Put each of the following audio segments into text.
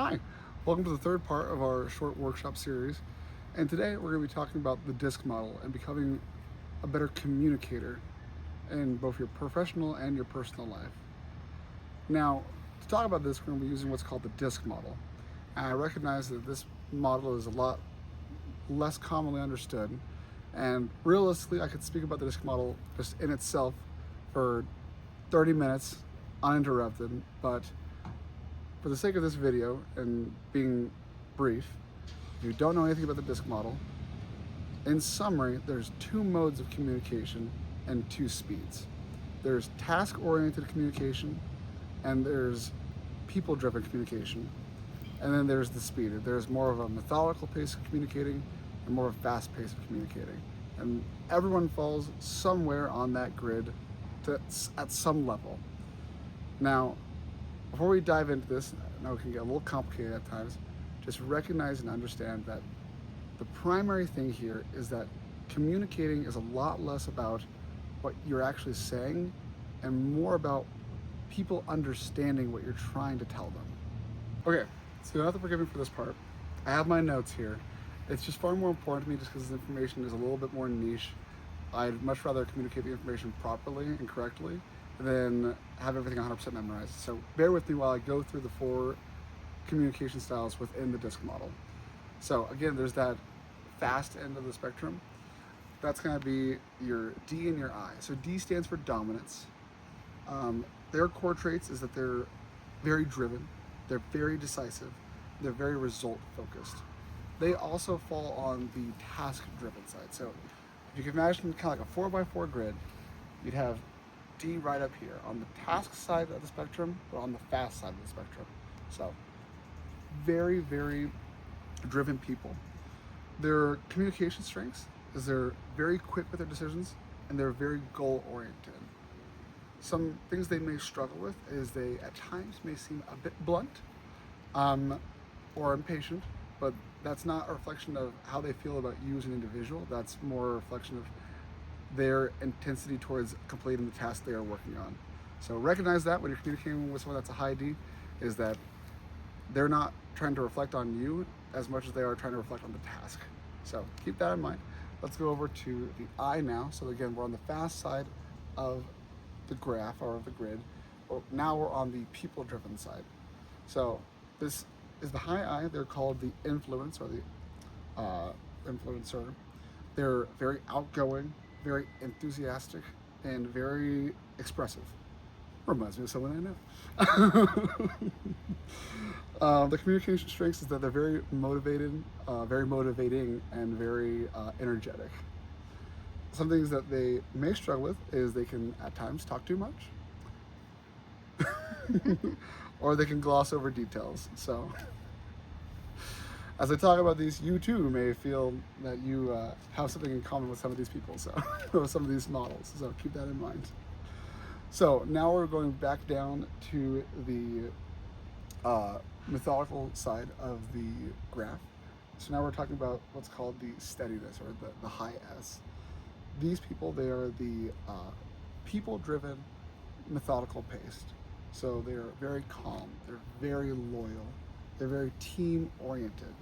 Hi, welcome to the third part of our short workshop series. And today we're going to be talking about the DISC model and becoming a better communicator in both your professional and your personal life. Now, to talk about this, we're going to be using what's called the DISC model. And I recognize that this model is a lot less commonly understood. And realistically, I could speak about the DISC model just in itself for 30 minutes uninterrupted, but for the sake of this video and being brief, if you don't know anything about the DISC model, in summary, there's two modes of communication and two speeds. There's task-oriented communication and there's people-driven communication. And then there's the speed. There's more of a methodical pace of communicating and more of a fast pace of communicating. And everyone falls somewhere on that grid at some level. Now, before we dive into this, now it can get a little complicated at times, just recognize and understand that the primary thing here is that communicating is a lot less about what you're actually saying and more about people understanding what you're trying to tell them. Okay, so you'll have to forgive me for this part. I have my notes here. It's just far more important to me just because this information is a little bit more niche. I'd much rather communicate the information properly and correctly than have everything 100% memorized. So bear with me while I go through the four communication styles within the DISC model. So again, there's that fast end of the spectrum. That's going to be your D and your I. So D stands for dominance. Their core traits is that they're very driven, they're very decisive, they're very result focused. They also fall on the task driven side. So if you can imagine kind of like a 4x4 grid, you'd have D right up here on the task side of the spectrum, but on the fast side of the spectrum. So very, very driven people. Their communication strengths is they're very quick with their decisions and they're very goal oriented. Some things they may struggle with is they at times may seem a bit blunt or impatient, but that's not a reflection of how they feel about you as an individual. That's more a reflection of their intensity towards completing the task they are working on. So recognize that when you're communicating with someone that's a high D, is that they're not trying to reflect on you as much as they are trying to reflect on the task. So keep that in mind. Let's go over to the I now. So again, we're on the fast side of the graph or of the grid. Now we're on the people-driven side. So this is the high I. They're called the influence or the influencer. They're very outgoing, very enthusiastic, and very expressive. Reminds me of someone I know. The communication strengths is that they're very motivated, very motivating, and very energetic. Some things that they may struggle with is they can at times talk too much, or they can gloss over details. So as I talk about these, you too may feel that you have something in common with some of these people, so or some of these models. So keep that in mind. So now we're going back down to the methodical side of the graph. So now we're talking about what's called the steadiness or the high S. These people, they are the people-driven, methodical paced. So they're very calm, they're very loyal, they're very team-oriented.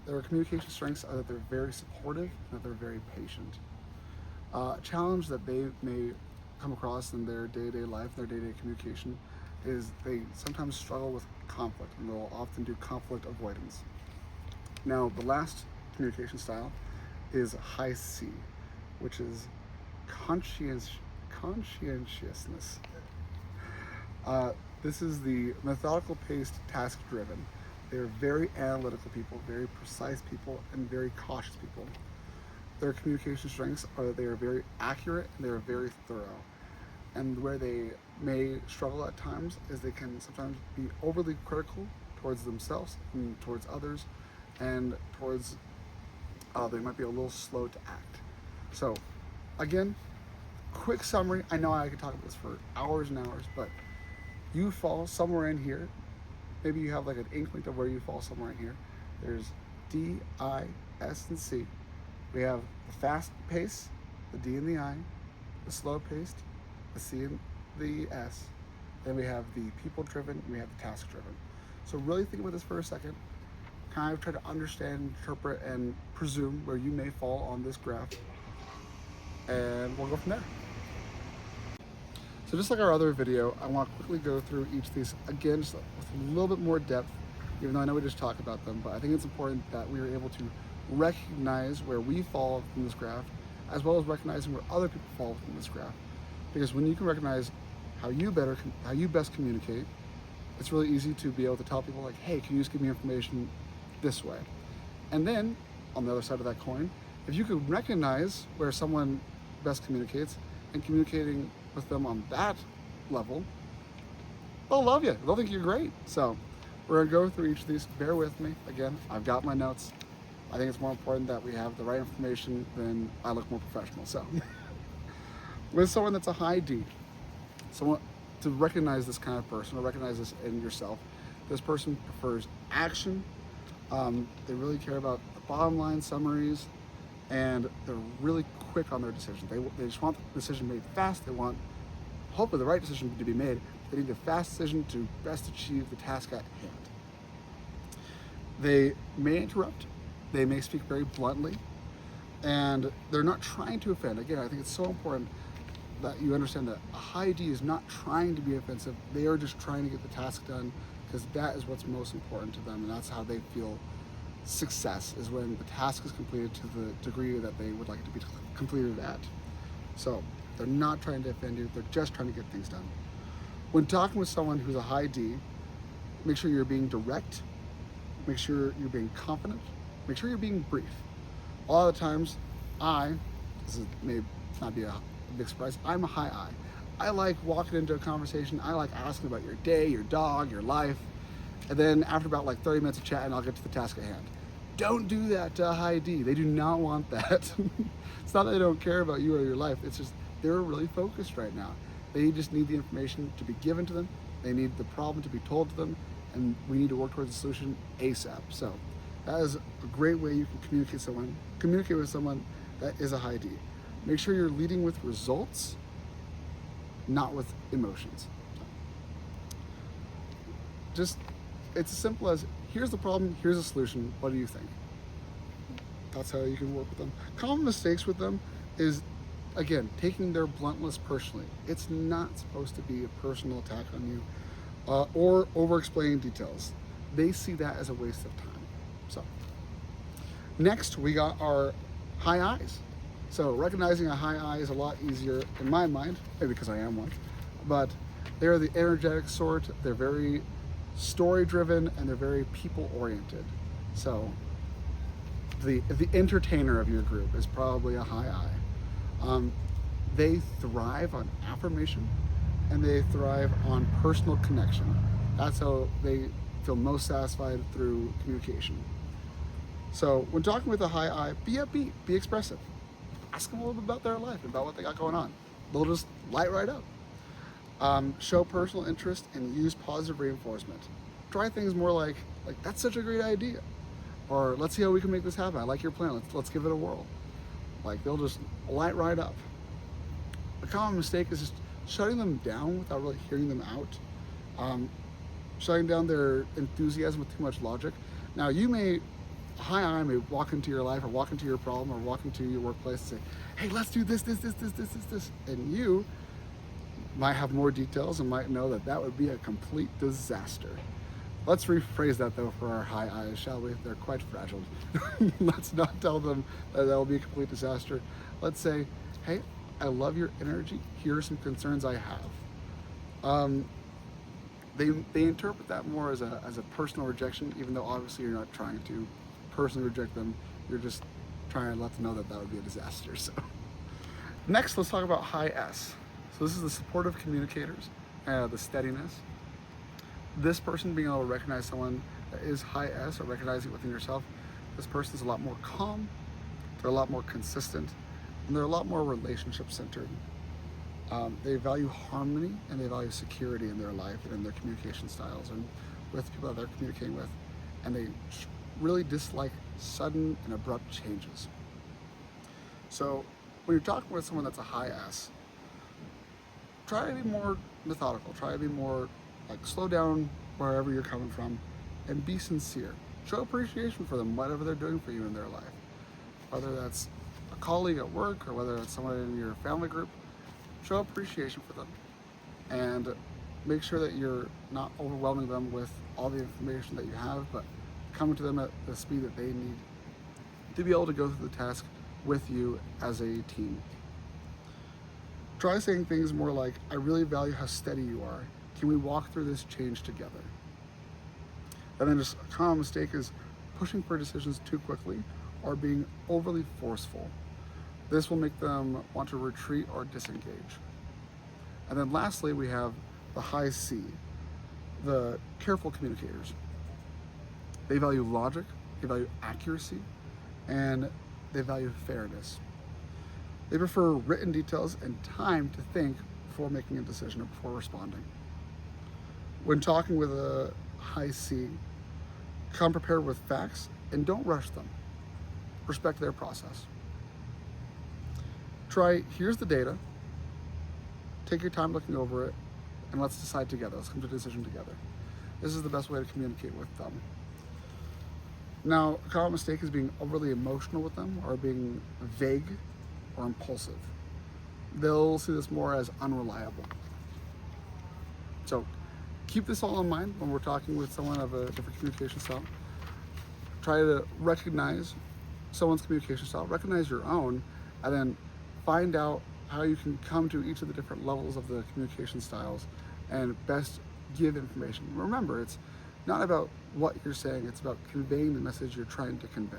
Their communication strengths are that they're very supportive and that they're very patient. A challenge that they may come across in their day-to-day life, their day-to-day communication, is they sometimes struggle with conflict and they'll often do conflict avoidance. Now, the last communication style is high C, which is conscientiousness. This is the methodical paced, task driven. They're very analytical people, very precise people, and very cautious people. Their communication strengths are that they are very accurate and they're very thorough. And where they may struggle at times is they can sometimes be overly critical towards themselves and towards others, and towards they might be a little slow to act. So again, quick summary. I know I could talk about this for hours and hours, but you fall somewhere in here. Maybe you have like an inkling of where you fall somewhere in here. There's D, I, S, and C. We have the fast pace, the D and the I, the slow paced, the C and the S. Then we have the people driven and we have the task driven. So really think about this for a second. Kind of try to understand, interpret, and presume where you may fall on this graph, and we'll go from there. So just like our other video, I want to quickly go through each of these again, just with a little bit more depth, even though I know we just talked about them, but I think it's important that we are able to recognize where we fall in this graph, as well as recognizing where other people fall within this graph. Because when you can recognize how you best communicate, it's really easy to be able to tell people like, hey, can you just give me information this way? And then on the other side of that coin, if you can recognize where someone best communicates and communicating with them on that level, they'll love you. They'll think you're great. So we're gonna go through each of these. Bear with me. Again, I've got my notes. I think it's more important that we have the right information than I look more professional. So with someone that's a high D, someone to recognize this kind of person or recognize this in yourself, this person prefers action. They really care about the bottom line summaries, and they're really quick on their decisions. They just want the decision made fast. They want, hopefully, the right decision to be made. They need a fast decision to best achieve the task at hand. They may interrupt. They may speak very bluntly, and they're not trying to offend. Again, I think it's so important that you understand that a high D is not trying to be offensive. They are just trying to get the task done, because that is what's most important to them, and that's how they feel success, is when the task is completed to the degree that they would like it to be completed at. So they're not trying to offend you, they're just trying to get things done. When talking with someone who's a high D, make sure you're being direct, make sure you're being confident, make sure you're being brief. A lot of the times, this may not be a big surprise, I'm a high I. I like walking into a conversation, I like asking about your day, your dog, your life, and then after about like 30 minutes of chatting, I'll get to the task at hand. Don't do that to a high D. They do not want that. It's not that they don't care about you or your life, it's just they're really focused right now. They just need the information to be given to them, they need the problem to be told to them, and we need to work towards a solution ASAP. So that is a great way you can communicate with someone that is a high D. Make sure you're leading with results, not with emotions. Just, it's as simple as, here's the problem, here's the solution, what do you think? That's how you can work with them. Common mistakes with them is, again, taking their bluntness personally. It's not supposed to be a personal attack on you or over-explaining details. They see that as a waste of time. So, next we got our high I's. So recognizing a high I is a lot easier in my mind, maybe because I am one, but they're the energetic sort, they're very story-driven, and they're very people-oriented. So the entertainer of your group is probably a high I. They thrive on affirmation, and they thrive on personal connection. That's how they feel most satisfied through communication. So when talking with a high I, be upbeat, be expressive. Ask them a little bit about their life, about what they got going on. They'll just light right up. Show personal interest and use positive reinforcement. Try things more like that's such a great idea, or let's see how we can make this happen. I like your plan. Let's give it a whirl. Like, they'll just light right up. A common mistake is just shutting them down without really hearing them out. Shutting down their enthusiasm with too much logic. Now, high I may walk into your life or walk into your problem or walk into your workplace and say, hey, let's do this. And you might have more details and might know that would be a complete disaster. Let's rephrase that though for our high I's, shall we? They're quite fragile. Let's not tell them that will be a complete disaster. Let's say, hey, I love your energy. Here are some concerns I have. They interpret that more as a personal rejection, even though obviously you're not trying to personally reject them. You're just trying to let them know that would be a disaster. So next, let's talk about high S. So this is the supportive communicators, the steadiness. This person being able to recognize someone that is high S or recognizing it within yourself, this person is a lot more calm, they're a lot more consistent, and they're a lot more relationship centered. They value harmony and they value security in their life and in their communication styles and with people that they're communicating with, and they really dislike sudden and abrupt changes. So when you're talking with someone that's a high S, try to be more methodical, try to be more slow down wherever you're coming from, and be sincere. Show appreciation for them, whatever they're doing for you in their life. Whether that's a colleague at work or whether it's someone in your family group, show appreciation for them. And make sure that you're not overwhelming them with all the information that you have, but coming to them at the speed that they need to be able to go through the task with you as a team. Try saying things more like, I really value how steady you are. Can we walk through this change together? And then just a common mistake is pushing for decisions too quickly or being overly forceful. This will make them want to retreat or disengage. And then lastly, we have the high C, the careful communicators. They value logic, they value accuracy, and they value fairness. They prefer written details and time to think before making a decision or before responding. When talking with a high C, come prepared with facts and don't rush them. Respect their process. Try, here's the data, take your time looking over it, and let's decide together. Let's come to a decision together. This is the best way to communicate with them. Now, a common mistake is being overly emotional with them or being vague or impulsive. They'll see this more as unreliable. So keep this all in mind when we're talking with someone of a different communication style. Try to recognize someone's communication style, recognize your own, and then find out how you can come to each of the different levels of the communication styles and best give information. Remember, it's not about what you're saying, it's about conveying the message you're trying to convey.